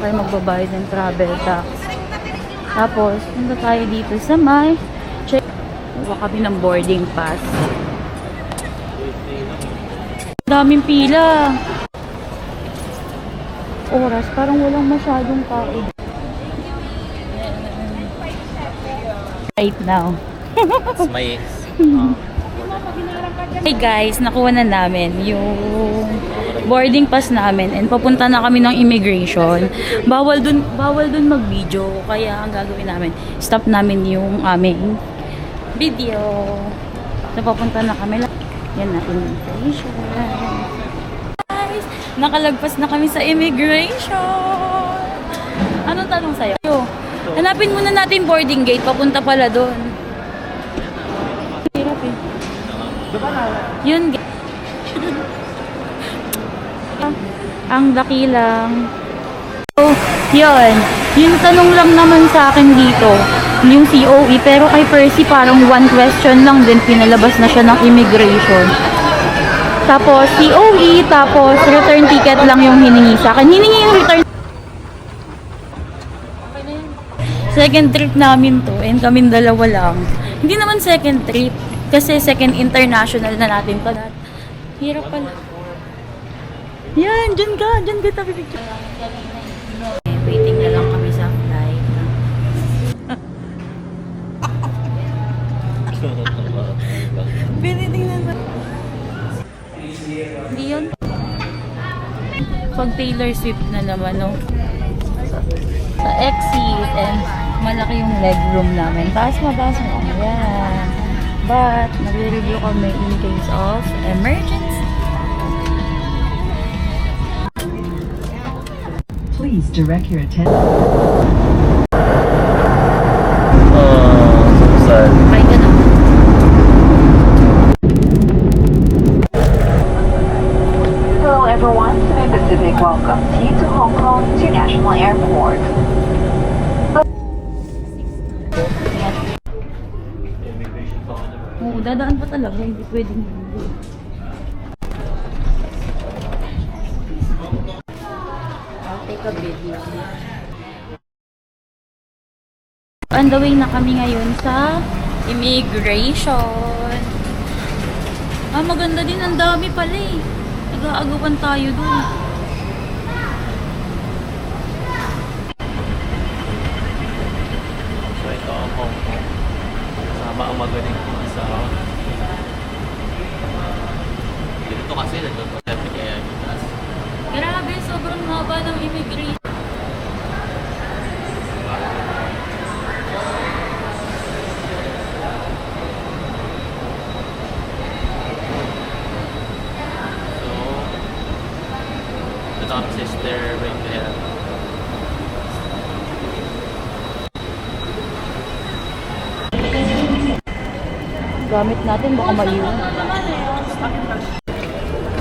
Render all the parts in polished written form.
tayo magbabayad ng travel tax. Tapos, punta tayo dito sa may check. Kuha kami ng boarding pass. Daming pila. Oras, parang walang masyadong tao. Right now. It's my... Hey guys, nakuha na namin yung boarding pass namin and papunta na kami ng immigration. Bawal dun mag-video, kaya ang gagawin namin, stop namin yung aming video. So papunta na kami. Yan na, immigration. Guys, nakalagpas na kami sa immigration. Anong tanong sa'yo? Hanapin muna natin boarding gate, papunta pala dun. Hirap eh. Yun. Ang dakilang. So, yun. Yung tanong lang naman sa akin dito, yung COE, pero kay Percy parang one question lang din, pinalabas na siya ng immigration. Tapos COE, tapos return ticket lang yung hiningi sa akin. Hiningi yung return. Second trip namin to, and kaming dalawa lang. Hindi naman second trip. Kasi second international na natin to. Hirap pala. Yan, dyan ka tabi picture. Waiting na lang kami sa flight. Pinitingnan na. Hindi yun. Pag Taylor Swift na naman, no? Sa exit, and malaki yung legroom namin. Taas mo. Ayan. But, nag-review kami in case of emergency. Please direct your attention. Sad. Ay, ganun. Hello everyone, Cebu Pacific welcomes you to Hong Kong International Airport. Oo, dadaan pa talaga. Hindi pwedeng hindi. I'll take a video. On the way na kami ngayon sa immigration. Maganda din. Ang dami pala eh. Nag-aagawan tayo dun. So ito ang Hong Kong. Kasama ang magaling ko sa... Dito kasi nag-concept kaya bitas. Grabe, sobrang haba ng immigration. The top sister right there. Gamit natin, baka maliwan.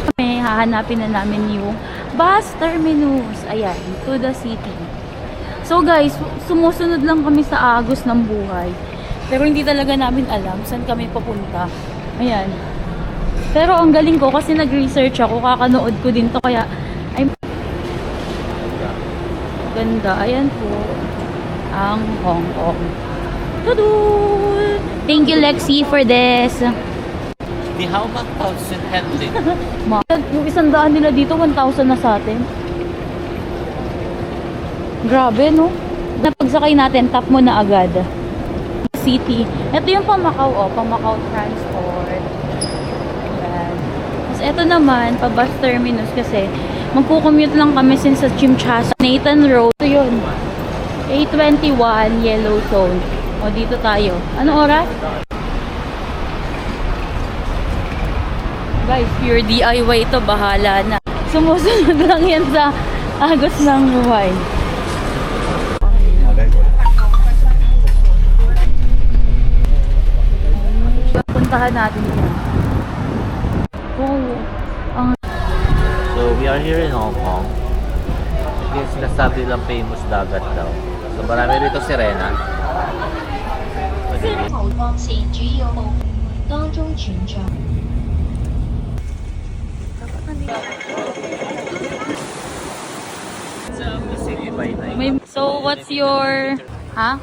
Kami, hahanapin na namin yung bus terminus. Ayan, to the city. So guys, sumusunod lang kami sa agos ng buhay. Pero hindi talaga namin alam saan kami papunta. Ayan. Pero ang galing ko kasi nag-research ako, kakanood ko din to, kaya ay ganda. Ayan po ang Hong Kong. Tudun! Thank you, Lexi, for this. Ni how much thousand handling? Yung 100 nila dito, 1,000 na sa atin. Grabe, no? Napagsakay natin, tap mo na agad. City. Ito yung Pamacao, Pamacao Transport. Ayan. Tapos ito naman, pa-bus terminus kasi magkukommute lang kami since sa Chimchasa. Nathan Road. Ito yun. 8:21, yellow zone. O, dito tayo. Ano oras? Guys, pure DIY ito. Bahala na. Sumusunod lang yan sa agos ng buhay. Puntahan natin yan. Ang... So we are here in Hong Kong. Yung sinasabi lang famous dagat daw. So marami rito sirena. 投放前主要部當中存在。 Dapat nandito. Kasi iba na May, so, what's your... Ha?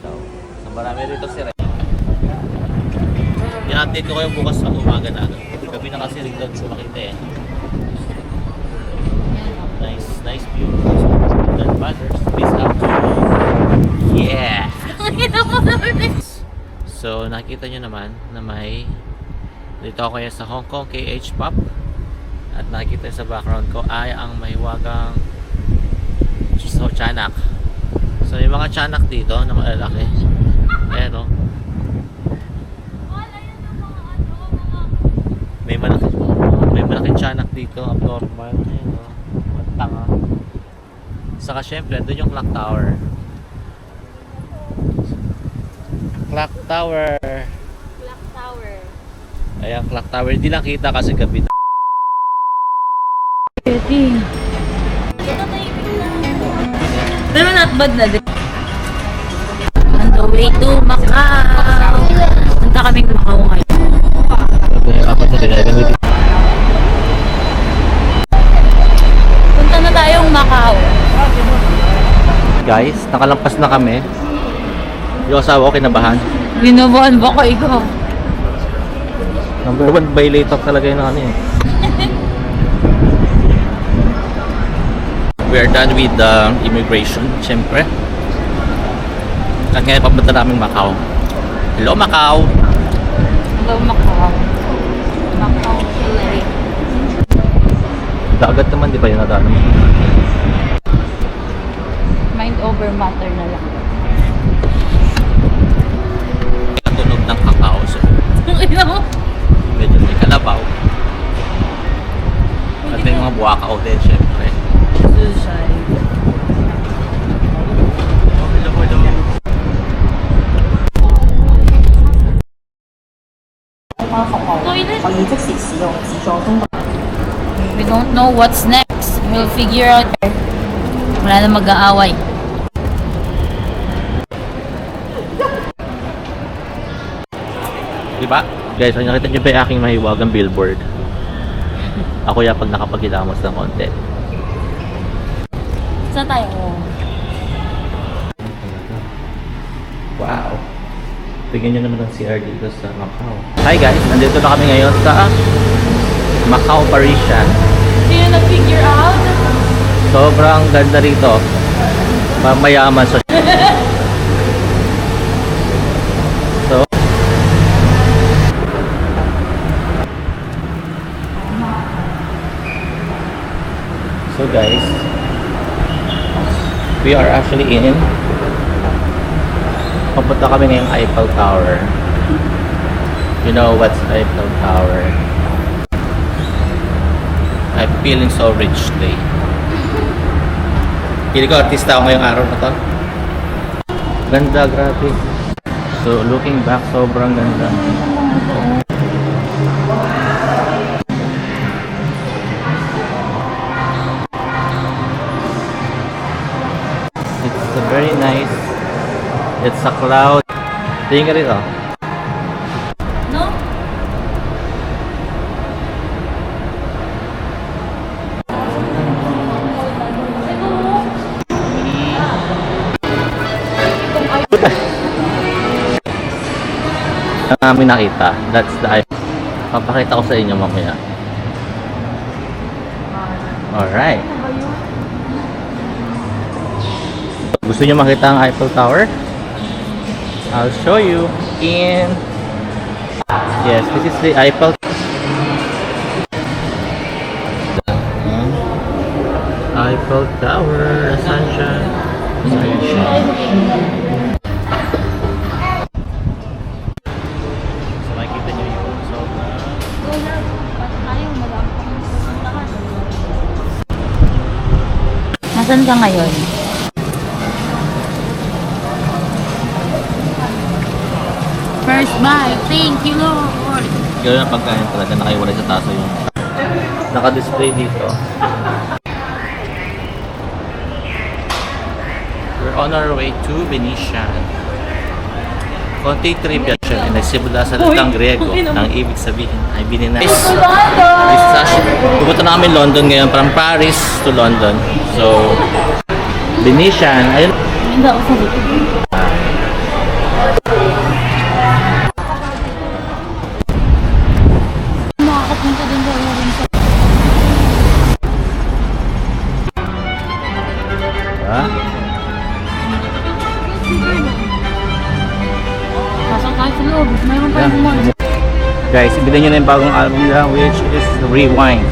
So marami rito si Ren. I-update ko kayo bukas sa umaga na. Gabi na kasi rin doon makita eh. Nice view. Grandfathers, peace out. Yeah! So nakita nyo naman na may dito ako ngayon sa Hong Kong KH Pop. At nakikita sa background ko ay ang mahiwagang tiyanak. So may mga tiyanak dito na malalaki. Ayan o. May malaking tiyanak dito, abnormal. Ayan o. Tanga. Saka syempre, doon yung clock tower. Clock tower. Clock tower. Ayan, clock tower. Hindi lang kita kasi gabi na. Pwede. Pero not bad na din. On the way to Macau. Punta kaming Macau ngayon. Punta na tayong Macau. Guys, nakalampas na kami. Yung asawa ko kinabahan. Binabuhan ba ko ikaw? Number 1 violator talaga yun ano eh. We are done with the immigration, syempre. At ngayon papunta namin Macau. Hello Macau! Hello Macau. Macau Chile. Dagat naman, di ba yun nadaan naman? Mind over matter na lang. Tunog ng kakao. So, medyo may kalabaw. At may mga buwakao din, syempre. Suicide. We don't know what's next. We'll figure out. Wala na mag-aaway. Diba? Guys, ang nakita nyo ba yung aking mahiwagang billboard? Ako ya pag nakapagilamos ng konti. Saan tayo? Wow! Tingnan nyo naman ang CR dito sa Macau. Hi guys! Nandito na kami ngayon sa Macau Parisian. Sino na-figure out? Sobrang ganda rito. Mayaman sa So guys, we are actually in. Papunta kami ngayong Eiffel Tower. You know what's Eiffel Tower? I'm feeling so rich today. Pili ko artista ako ngayong araw na to. Ganda, grabe. So looking back, sobrang ganda. It's a very nice. It's a cloud. Tingin ka rito. No? Ang namin nakita. That's the Eiffel. Papakita ko sa inyo mamaya. Alright. Gusto niyo makita ang Eiffel Tower? I'll show you in... Yes, this is the Eiffel. Eiffel Tower. Saan siya? Saan siya? So makikita niyo yung sobrang... Nasaan ka ngayon? First bite. Thank you, Lord. Gano'n ang pagkain talaga, nakaiwalay sa taso yung naka-display dito. We're on our way to Venetian. Konti trivia. Venetian ay nagsimula sa salitang Griego ang ibig sabihin ay bininas. Pupunta na kami London ngayon from Paris to London. So, Venetian, ayun. Hindi ako sa likod. Makakapunta din sa urin sa... Ha? Pasang tayo sa loob. Mayroon pa yung mall. Guys, ibigay nyo na yung bagong album nila which is Rewind.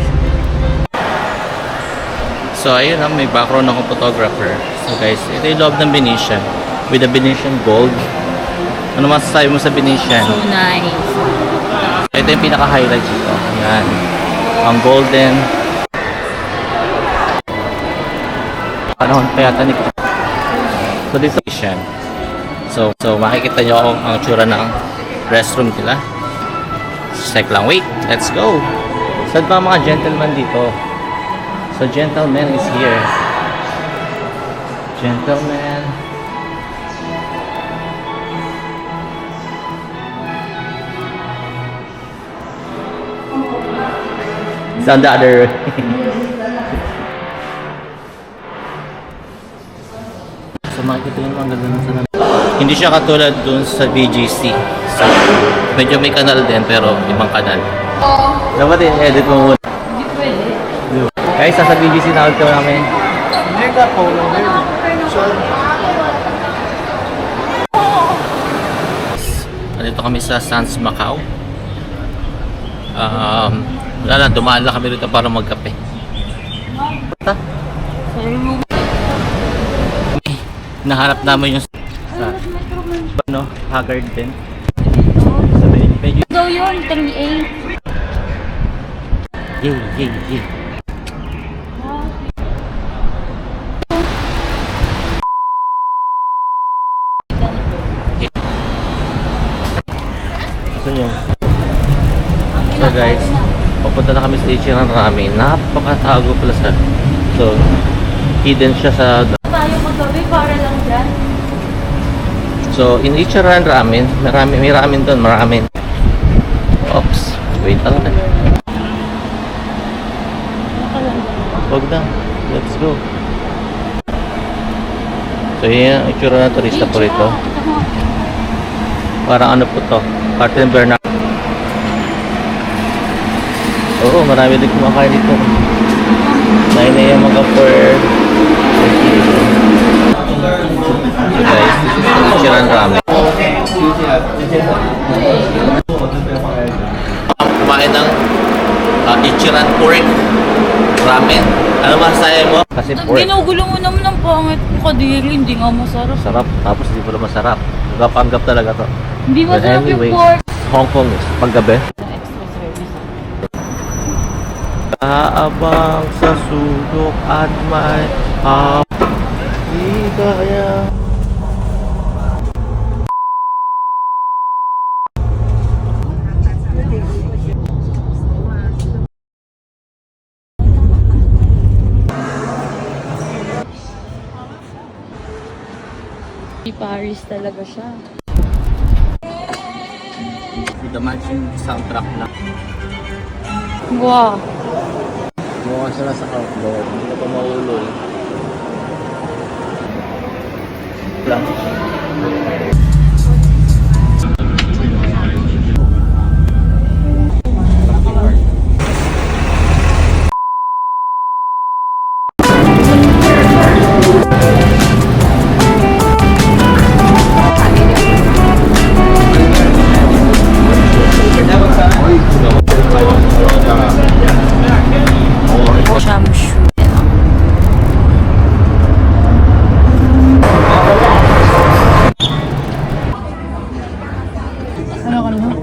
So, ayun may background akong photographer. So guys, ito yung loob ng Venetian with the Venetian gold. Ano masasabi mo sa Venetian? So nice. Ito yung pinaka-highlight dito. Yan. Ang golden. Panahon pa yata ni... So this is Venetian. So makikita nyo ang tsura ng restroom nila. Check lang. Wait, let's go. Saan ba mga gentleman dito? So gentleman is here. Gentleman. It's on the other. So makikita nyo ang ganda ng sana. Hindi siya katulad dun sa BGC. So, medyo may kanal din pero ibang kanal. Dapat i-edit mo muna. Hindi pwede. Guys, sa BGC na ito namin. Nandito kami sa Sands Macau. Wala lang, dumaan lang kami rito para magkape. Nahanap namin yung sa Haggard din. Medyo Daw yun, 38. yay. Gusto nyo? So guys, papunta na kami sa Ichiran Ramen. Napakatago pala sa... So, hidden siya sa... Tayo magabi para lang dyan. So, in Ichiran Ramen, may ramen doon, maraming. Oops, wait lang. Huwag na, let's go. So, yun ang itsura ng turista po rito. Parang ano po to, parte ng Bernard. Oo, marami din kumakain dito. 9 AM mag-offer. So guys, this is the Ichiran Ramen. Kumain ng Ichiran pork ramen. Ano masasabi mo? Kasi pork. Ginugulo mo naman ang pangit ko kadiri, hindi nga masarap. Sarap, tapos hindi pala masarap. Gapanggap talaga to. Hindi But masarap yung anyways, pork. Hong Kong is paggabi. Extra service. Kaabang sa sulok at may di kaya. Paris talaga siya. With the matching soundtrack na. Wow. Mukha sila sa outdoor. Hindi ka pa maulol. Lang. Shamshu. Ano ka naman?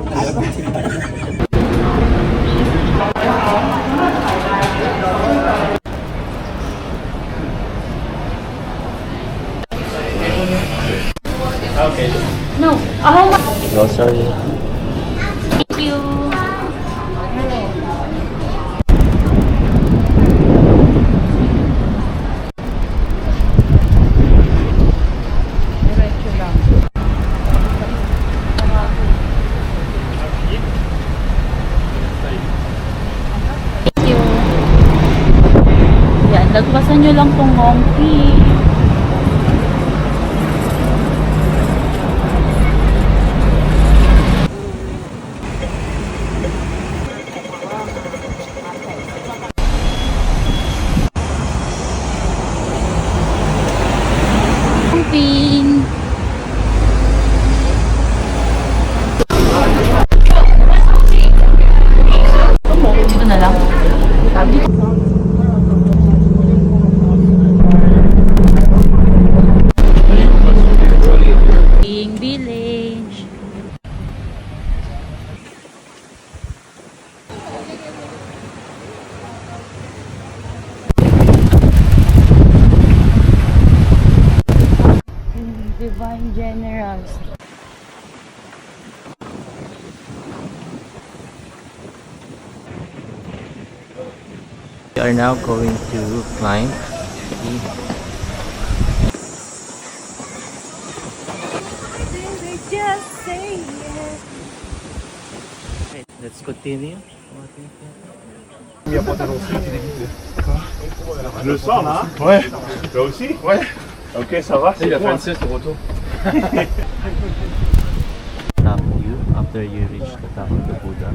No. Oh, Grocery. thank you. Diretso lang. Puntahan nyo lang tong Hongki. Ping. Dito na lang. Ping Village. Divine Generals. We are now going to climb the Okay, let's continue. Le sort là? Ouais. Toi aussi? Ouais. Ok, ça va. Il a fait une sieste au retour. Top view after you reach the top of the Buddha.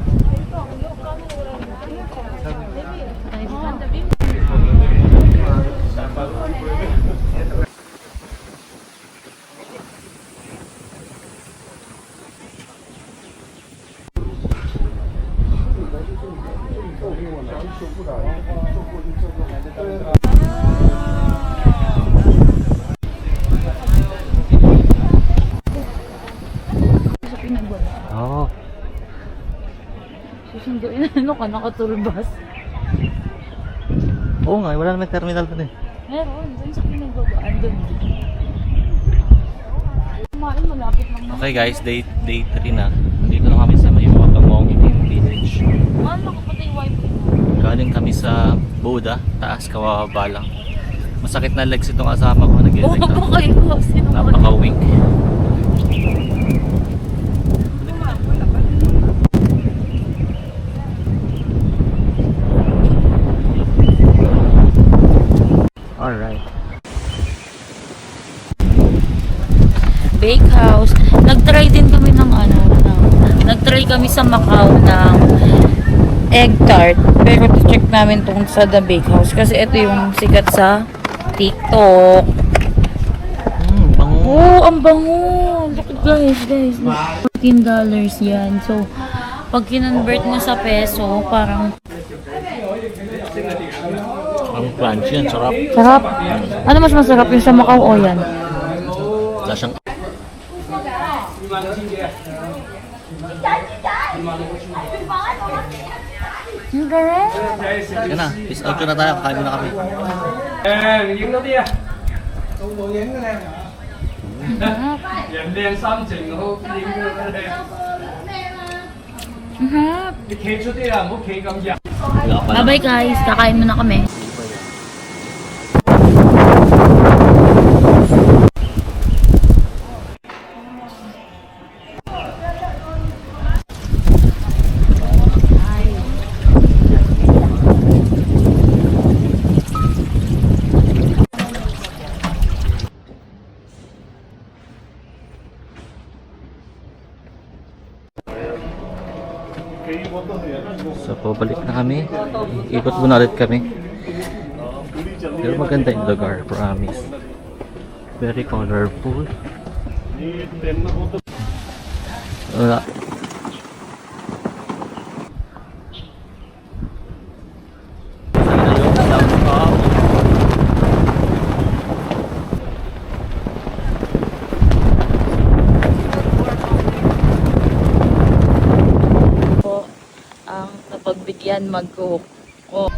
Sa pinagwala. Oh, Susunduin ano ka, nakatulbas. oo nga, wala naman terminal dun eh. Meron, dun sa pinagwabaan dun. Kumain, malapit lang na. Okay guys, day 3 na. Dito na kami sa may Mapangong Village. Mahal na kapatay wifi. Galing kami sa Buddha, taas kawababa lang. Masakit na legs itong kasama ko. Oo, Nag-elect ba kayo? Sino ba? napaka-weak. Alright. Bakehouse. Nag-try din kami ng nag-try kami sa Macau ng egg tart. Pero check namin tong sa The Bakehouse kasi ito yung sikat sa TikTok. Bango. Oh, ang bango! Look guys. $14 yan. So, pag kinonvert mo sa peso, parang Ang crunchy yan, sarap. sarap. Ano mas masarap yung sa Macau o yan? Wala siyang Ang galing. Yan na, peace out na tayo, kakain na kami. Bye-bye guys, kakain muna kami. So, pabalik na kami. Ikot muna ulit kami. Pero maganda yung lugar, promise. Very colorful. Wala. Po ang napagbigyan mag-cook. Oh.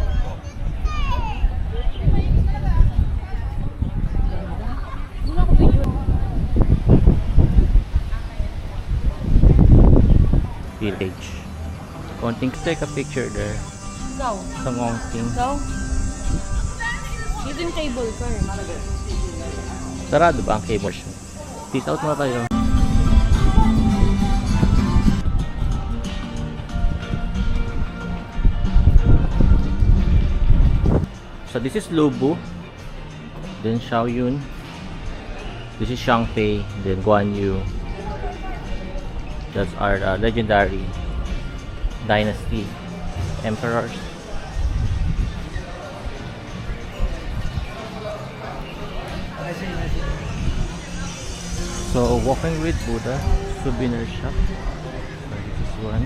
Village. Konting take a picture there. Ikaw? Sa Ngongting. Ikaw? Hidden table car. Sarado ba ang cable show? Peace out muna tayo. So this is Lubu. then Xiaoyun. This is Shangfei, then Guan Yu. That's our legendary dynasty emperors. So walking with Buddha souvenir shop. So this is one.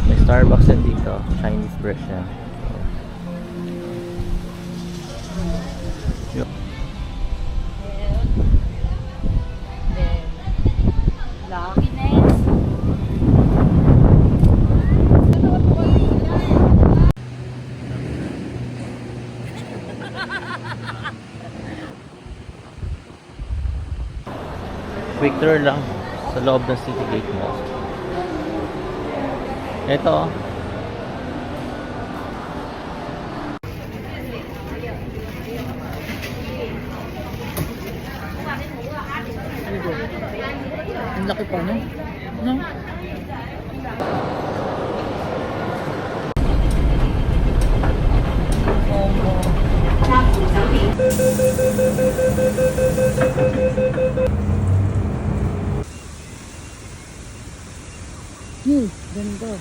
May Starbucks din dito, Chinese version. Yun. Lucky next. Quick tour lang sa loob ng City Gate Mall. Ito. Ang laki pa, no? No? Ganda.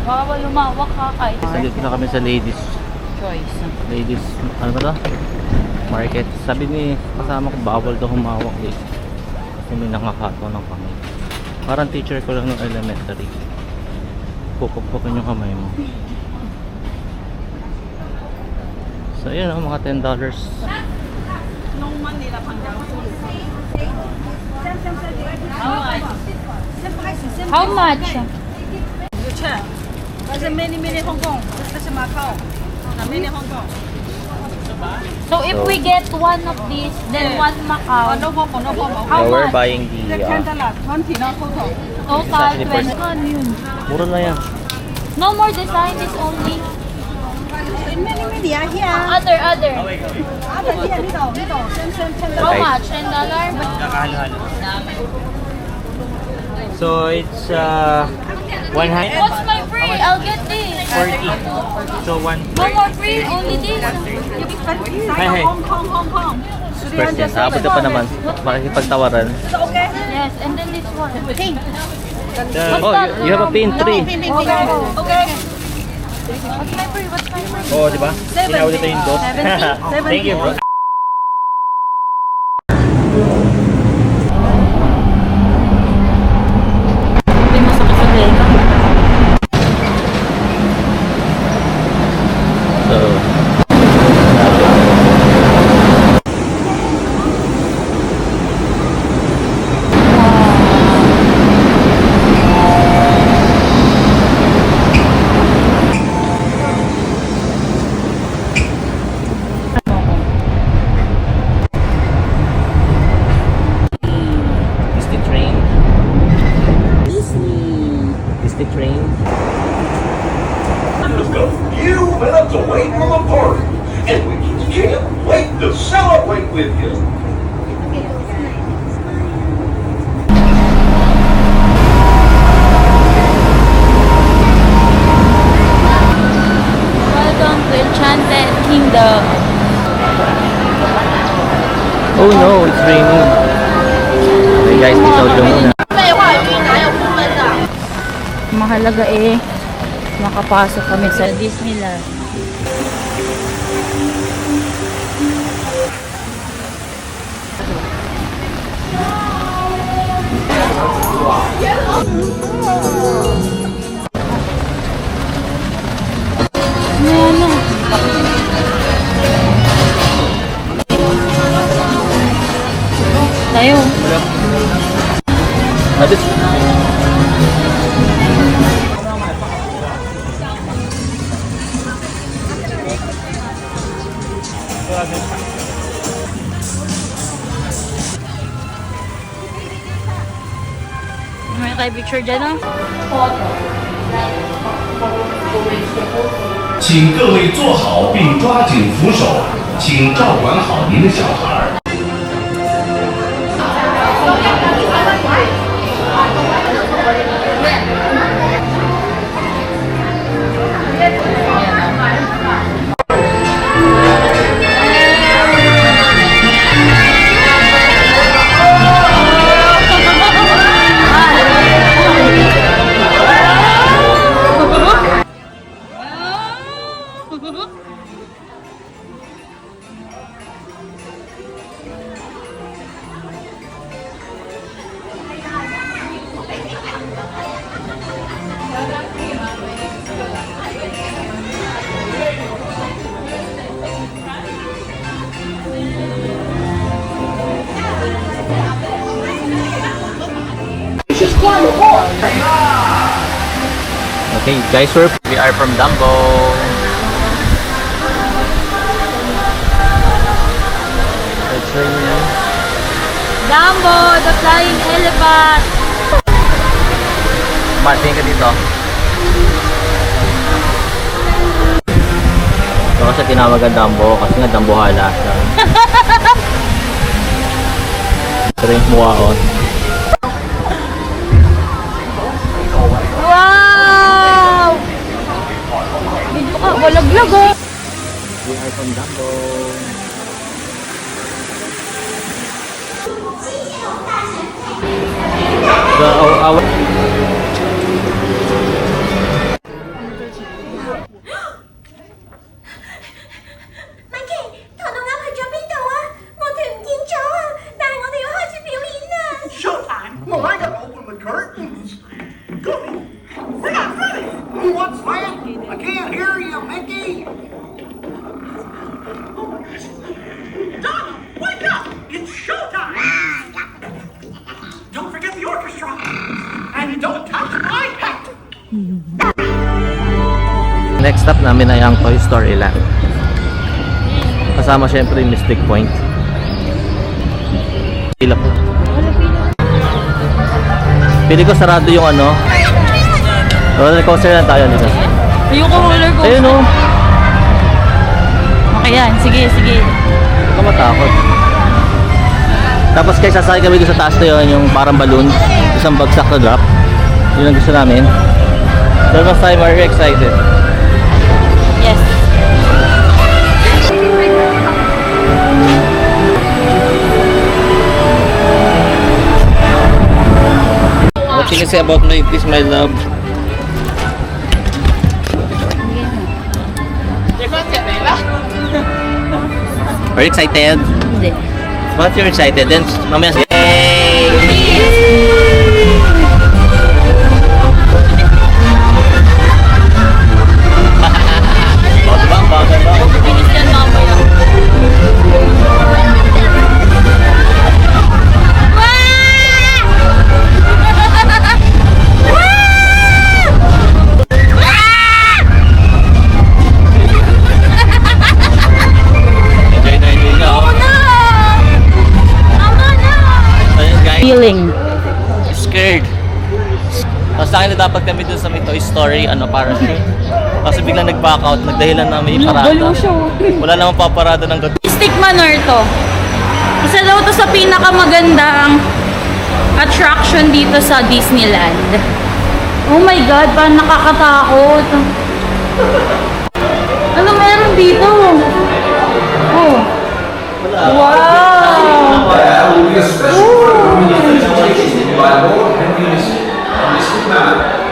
Bawal lumawak ha kahit Dito na kami sa ladies choice. ano ba to? Market. Sabi ni kasama ko bawal daw humawak dito kasi may nakakato ng kamay. Parang teacher ko lang ng elementary. Pupukpukin yung kamay mo. So yun mga $10. How much? So if we get one of these, then one Macau. How So we're much? buying the Total actually 20. Ano yun? mura na yan. No more design, this only. Other. How Okay. much? $10? So it's 100 What's my free? I'll get this. 40. So one No more free, only this. Hey. First yan. Abot ka pa naman. Makikipagtawaran. Yes, and then this one. Oh, you have a pin 3. Okay. What's my free? Oh, di ba? Tinawag dito yung dos. 70. Thank you, bro. May masakit sa tenga. So, Disney train. Disney train. Just a few minutes away from the party, and we just can't wait to celebrate with you. Welcome to Enchanted Kingdom. Oh no, it's raining. Okay guys, dito muna. Mahalaga makapasok kami sa Disneyland. Ano? Tayo. Habis. May tayo picture dyan, no? 请各位坐好并抓紧扶手，请照管好您的小孩。 Okay, guys, we are from Dumbo. It's raining. Dumbo, the flying elephant! Martin ka dito. Ito kasi tinawag ang Dumbo kasi nga Dumbohala siya. Ito yung mukha ko. Wow! Dito ka, walaglag oh! We are from Dumbo. So, our 咪奇，唐老鴨去咗邊度啊？我哋唔見咗啊！但係我哋要開始表演啊！ Showtime! Well, I gotta open the curtains. Goofy, we're not ready. What's that? I can't hear you, Mickey. Donna, wake up! It's showtime! Don't forget the orchestra. And don't touch my hat. next stop namin ay ang Toy Story Land. Kasama syempre yung Mystic Point. Pila po. Pili ko sarado yung ano. Roller coaster na tayo dito. Ayoko roller coaster. Ayun o. Okay yan, sige, sige. Huwag ka matakot. Tapos kaya sasakay kami doon sa taas na yun, yung parang balloon. Isang bagsak na drop. Yun ang gusto namin. That was time, are you excited? Yes. What can you say about my this, my love? Are you excited? Hindi. Once you're excited, then mamaya yay! Oh, diba? Ang bagay ba? Bilis yan mamaya. Enjoy na enjoy ka. Oh. Ayun guys, Feeling. scared. Tapos sa akin na dapat kami dun sa may Toy Story, parachute. Kasi biglang nag-back out, nagdahilan na may parada. Baliw siya oh. Wala namang paparada ng gato. Mystic Manor to. Isa daw to sa pinakamagandang attraction dito sa Disneyland. Oh my God, parang nakakatakot. Ano meron dito? Oh. Wow!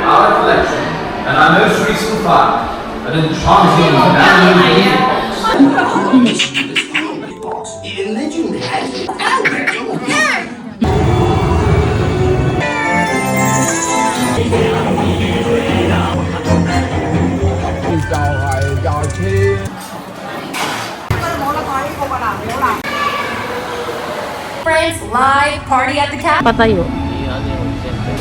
Our collection and our most recent find, an enchanting legend has it. live party at the castle. Patayo. Ano yung center?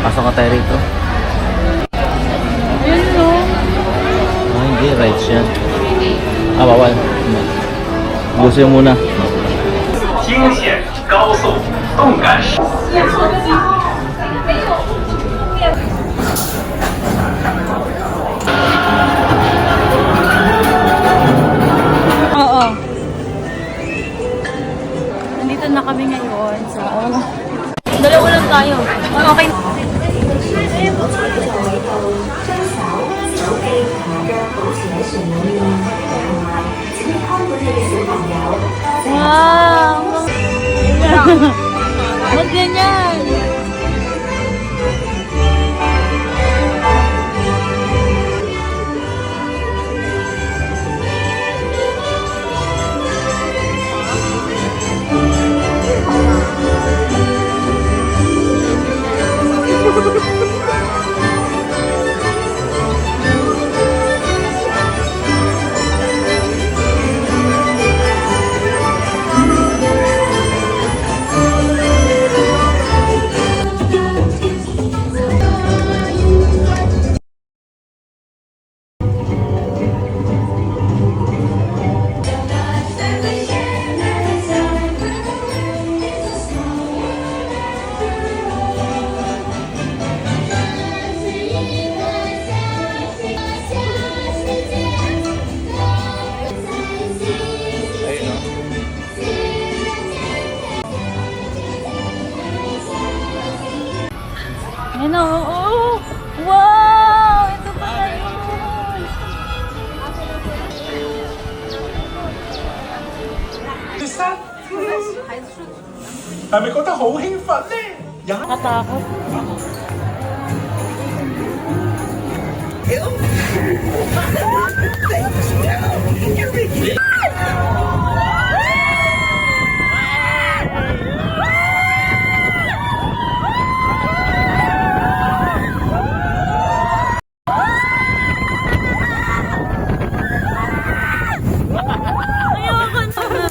Pasok ka tayo rito. Ayun no. Ah, hindi. Rides yan. Ah, bawal. Busin mo muna. 惊险、高速、动感。 Oo. Nandito na kami ngayon sa... Dalawa lang tayo. Okay. Wow! Huwag ganyan! Ano? Oh! Wow! Ito pa yun! Sabi ko, 好興奮咧！ Nakatakot. Ayoko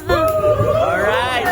na. Alright!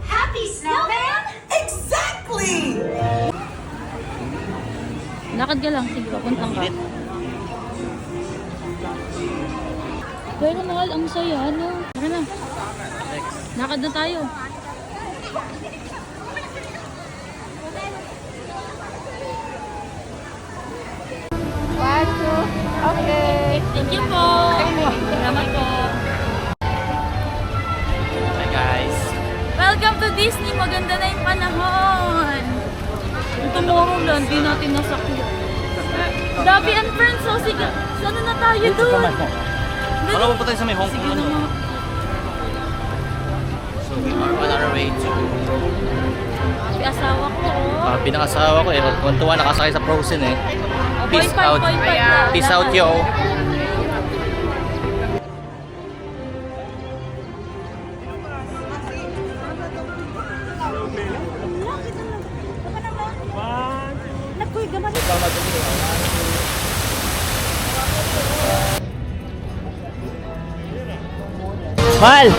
Happy snowman? Exactly! Lakad ka lang. Sige, papuntang ka. Pero mahal, ang saya, no? Tara na. Lakad na tayo. Okay. Thank you po. Salamat po. Hi guys! Welcome to Disney. Maganda na yung panahon. Tomorrowland, di natin nasakyan. Dabi and Friends, so sige. Sana na tayo dun? Wala mo po tayo sa may Hong Sige Kong na ano? mga... So we are on our way to... May asawa ko, oh. pinakasawa ko eh. Kuntuwa nakasakay sa Frozen eh. Peace out. Peace out yo. Mal!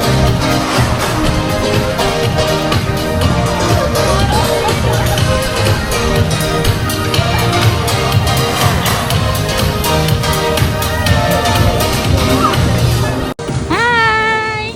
Hi!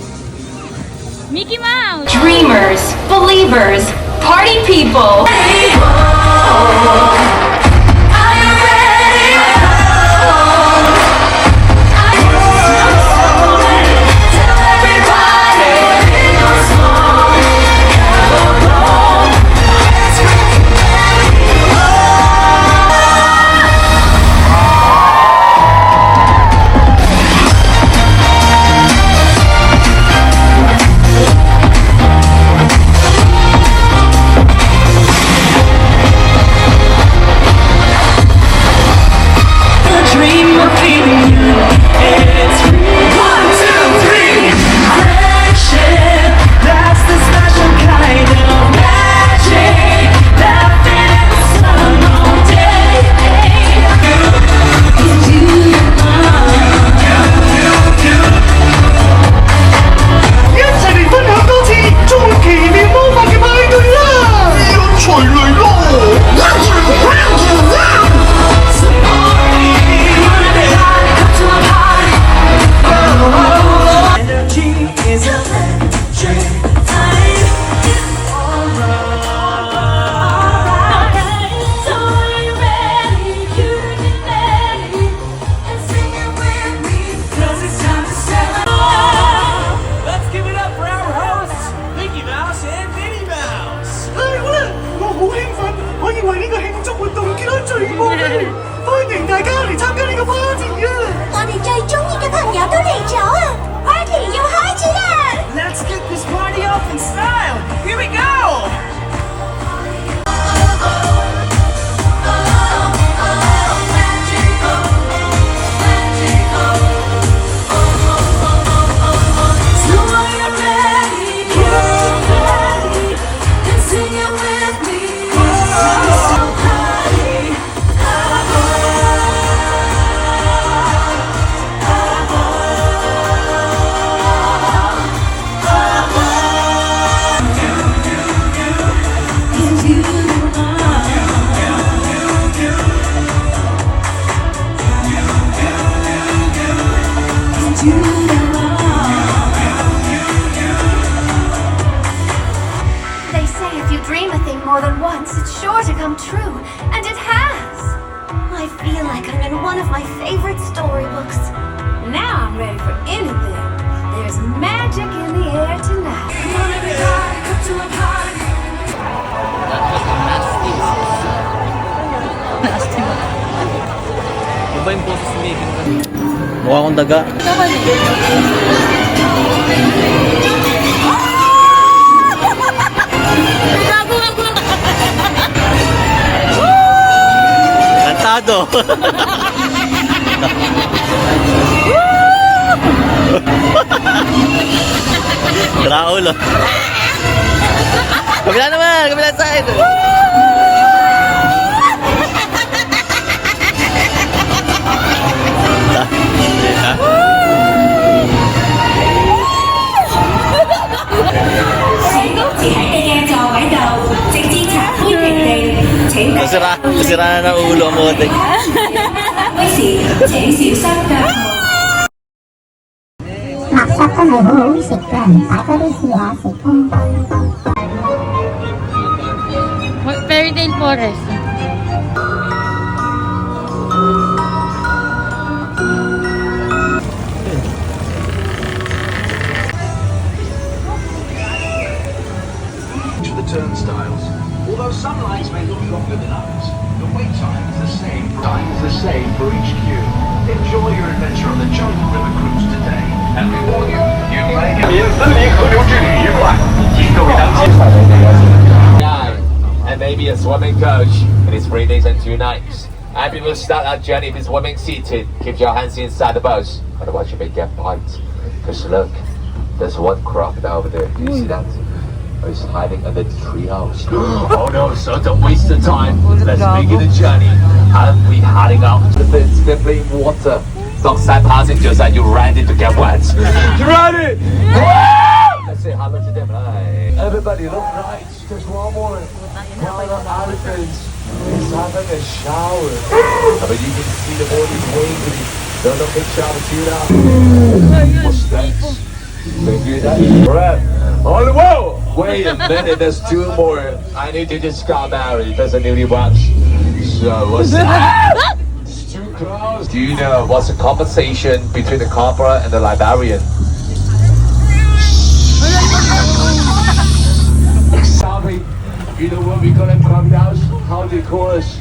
like I'm in one of my favorite storybooks. Now I'm ready for anything. There's magic in the air tonight. Come on, everybody, come to a party. Iba yung boses ni Megan kasi. Mukha akong daga. Kantado. Raulo. Kabila naman, kabila side. Nasira na ng ulo ang mote. 威士，請小心腳步。垃圾真係好好食㗎，大家都試下食啊！ Fairytale Forest. To the turnstiles. Although some lines may look longer than others, the wait time is the same. Time is the same for each queue. Enjoy your adventure on the Jungle River Cruise today. And we warn you, you may get... 森林河流之旅愉快，请各位当机。 And maybe a swimming coach. It is 3 days and 2 nights. And we will start our journey with swimming seated. Keep your hands inside the boat, otherwise you may get bite. Because look, there's one crocodile over there. Do you see that? Oh, he's hiding under the treehouse. Oh no, so don't waste the time. Let's begin the journey. And we heading out to the sniffling water. Don't side passengers and you ready to get wet. You ready? Let's say hello to them. Hi. Everybody look right. There's one more. One of the elephants is having a shower. But you can see the body's waving. Don't look at shower tuna. What's that? Thank you, that. Alright. On the whoa! Wait a minute, there's 2 more. I need to just got married. There's a newlywed. So what's that? It's too close. Do you know what's the conversation between the cobra and the librarian? Sorry, you know what we call them crocodiles? How they call us?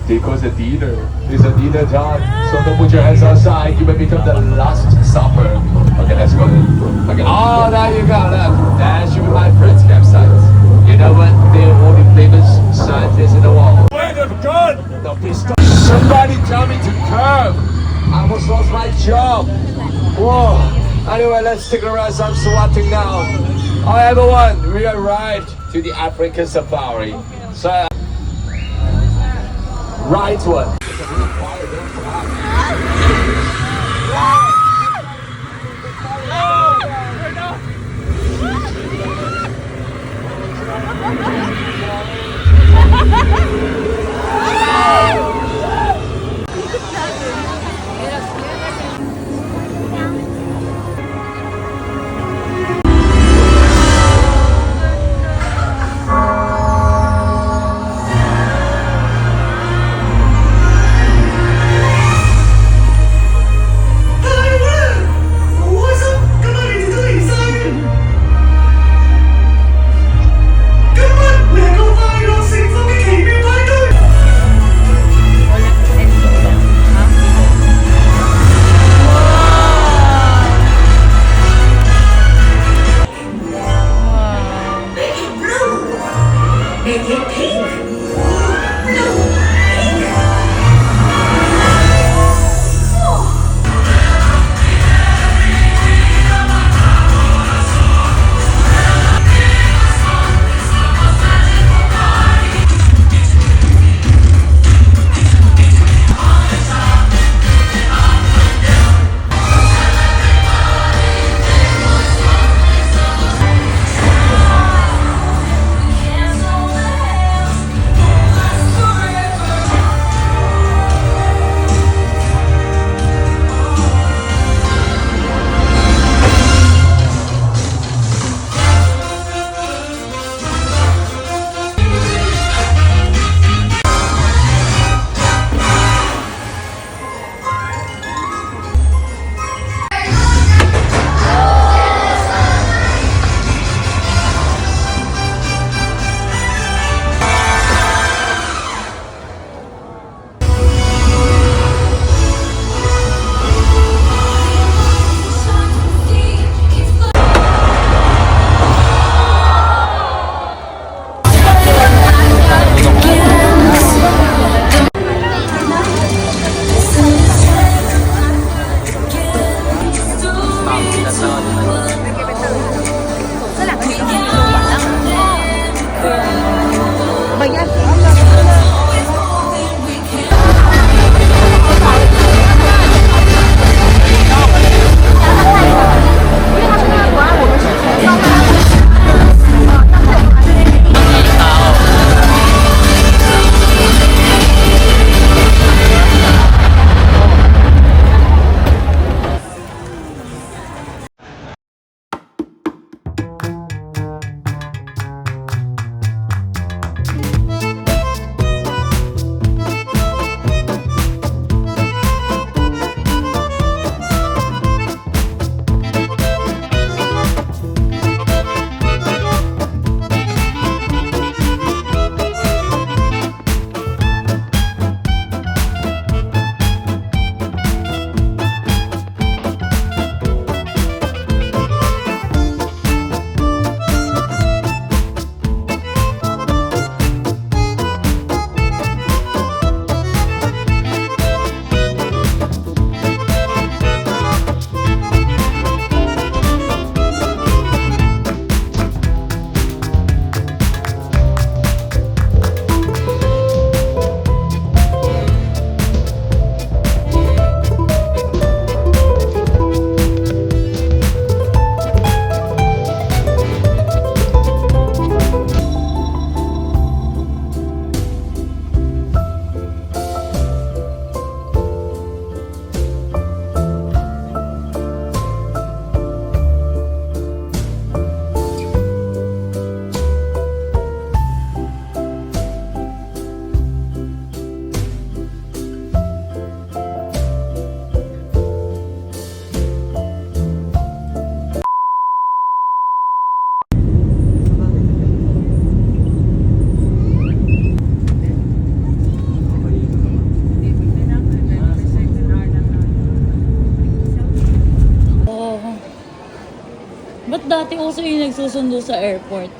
They call us a dinner. It's a dinner time. So don't put your hands outside. You may become the last supper. Okay, let's go. Okay. Oh, there you go. Look, that should be my friend's campsite. You know what? They're all the famous scientists in the world. Wait a gun! No, please stop. Somebody tell me to curb. I almost lost my job. Whoa. Anyway, let's stick around. I'm swatting now. Hi everyone, we arrived to the African safari. So, right one. Come on! Dati uso yung nagsusundo sa airport.